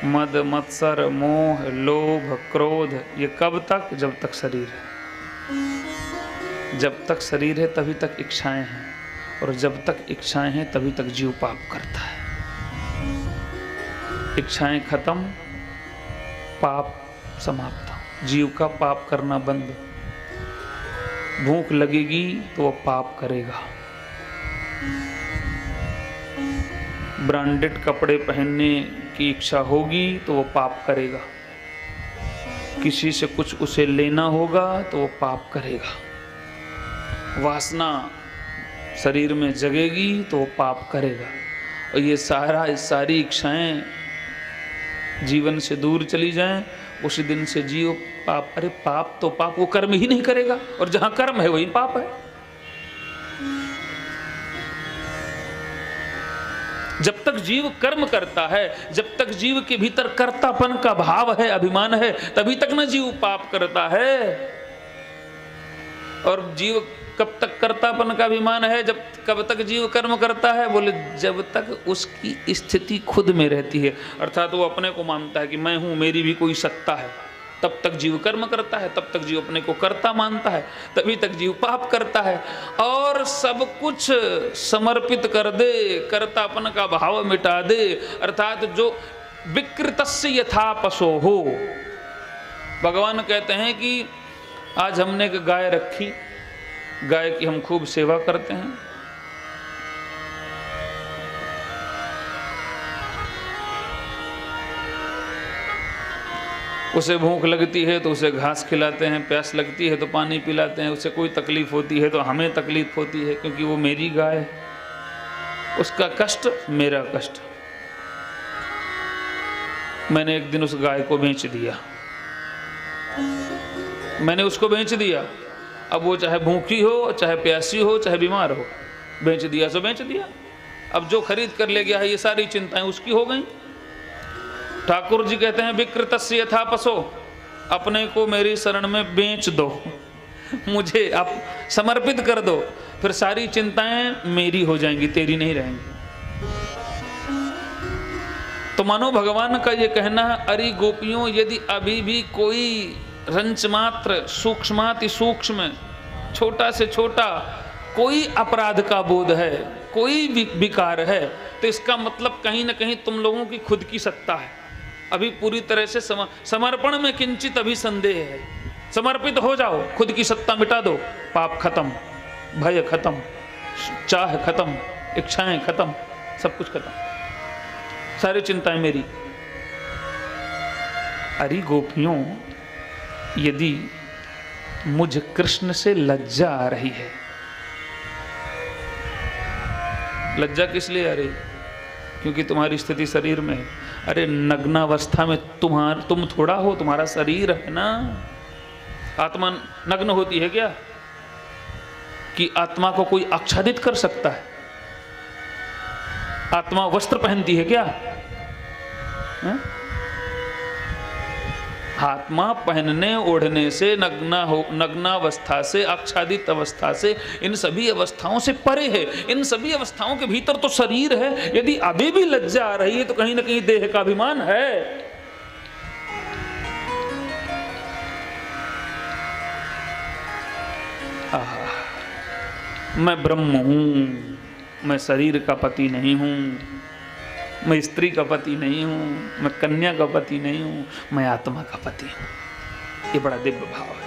मद मत्सर मोह लोभ क्रोध, ये कब तक? जब तक शरीर है। जब तक शरीर है तभी तक इच्छाएं हैं, और जब तक इच्छाएं हैं तभी तक जीव पाप करता है। इच्छाएं खत्म, पाप समाप्त। जीव का पाप करना बंद। भूख लगेगी तो वो पाप करेगा, ब्रांडेड कपड़े पहनने की इच्छा होगी तो वो पाप करेगा, किसी से कुछ उसे लेना होगा तो वो पाप करेगा, वासना शरीर में जगेगी तो वो पाप करेगा। और ये सारी इच्छाएं जीवन से दूर चली जाएं, उसी दिन से जीव पाप, अरे पाप तो पाप, वो कर्म ही नहीं करेगा, और जहां कर्म है वही पाप है। जब तक जीव कर्म करता है, जब तक जीव के भीतर कर्तापन का भाव है, अभिमान है, तभी तक ना जीव पाप करता है। और जीव कब तक कर्तापन का अभिमान है? कब तक जीव कर्म करता है? बोले जब तक उसकी स्थिति खुद में रहती है, अर्थात वो अपने को मानता है कि मैं हूं, मेरी भी कोई सत्ता है, तब तक जीव कर्म करता है, तब तक जीव अपने को कर्ता मानता है, तभी तक जीव पाप करता है। और सब कुछ समर्पित कर दे, कर्तापन का भाव मिटा दे, अर्थात जो विकृतस्य यथा पशो हो। भगवान कहते हैं कि आज हमने एक गाय रखी, गाय की हम खूब सेवा करते हैं, उसे भूख लगती है तो उसे घास खिलाते हैं, प्यास लगती है तो पानी पिलाते हैं, उसे कोई तकलीफ होती है तो हमें तकलीफ होती है, क्योंकि वो मेरी गाय है, उसका कष्ट मेरा कष्ट। मैंने एक दिन उस गाय को बेच दिया, मैंने उसको बेच दिया। अब वो चाहे भूखी हो, चाहे प्यासी हो, चाहे बीमार हो, बेच दिया सो बेच दिया। अब जो खरीद कर ले गया है, ये सारी चिंताएं उसकी हो गई। ठाकुर जी कहते हैं विकृतस्य यथा पशो, अपने को मेरी शरण में बेच दो, मुझे आप समर्पित कर दो, फिर सारी चिंताएं मेरी हो जाएंगी, तेरी नहीं रहेंगी। तो मानो भगवान का ये कहना है, अरे गोपियों, यदि अभी भी कोई रंच मात्र, सूक्ष्माति सूक्ष्म, छोटा से छोटा कोई अपराध का बोध है, कोई विकार है, तो इसका मतलब कहीं ना कहीं तुम लोगों की खुद की सत्ता है। अभी पूरी तरह से समर्पण में किंचित अभी संदेह है। समर्पित हो जाओ, खुद की सत्ता मिटा दो, पाप खत्म, भय खत्म, चाह खत्म, इच्छाएं खत्म, सब कुछ खत्म, सारी चिंताएं मेरी। अरे गोपियों, यदि मुझ कृष्ण से लज्जा आ रही है, लज्जा किस लिए आ रही? क्योंकि तुम्हारी स्थिति शरीर में है। अरे नग्नावस्था में तुम थोड़ा हो, तुम्हारा शरीर है ना। आत्मा नग्न होती है क्या? कि आत्मा को कोई आच्छादित कर सकता है? आत्मा वस्त्र पहनती है क्या? है? आत्मा पहनने ओढ़ने से, नग्नावस्था से, आच्छादित अवस्था से, इन सभी अवस्थाओं से परे है। इन सभी अवस्थाओं के भीतर तो शरीर है। यदि अभी भी लज्जा आ रही है तो कहीं ना कहीं देह का अभिमान है। मैं ब्रह्म हूं, मैं शरीर का पति नहीं हूं, मैं स्त्री का पति नहीं हूँ, मैं कन्या का पति नहीं हूँ, मैं आत्मा का पति हूँ। ये बड़ा दिव्य भाव है।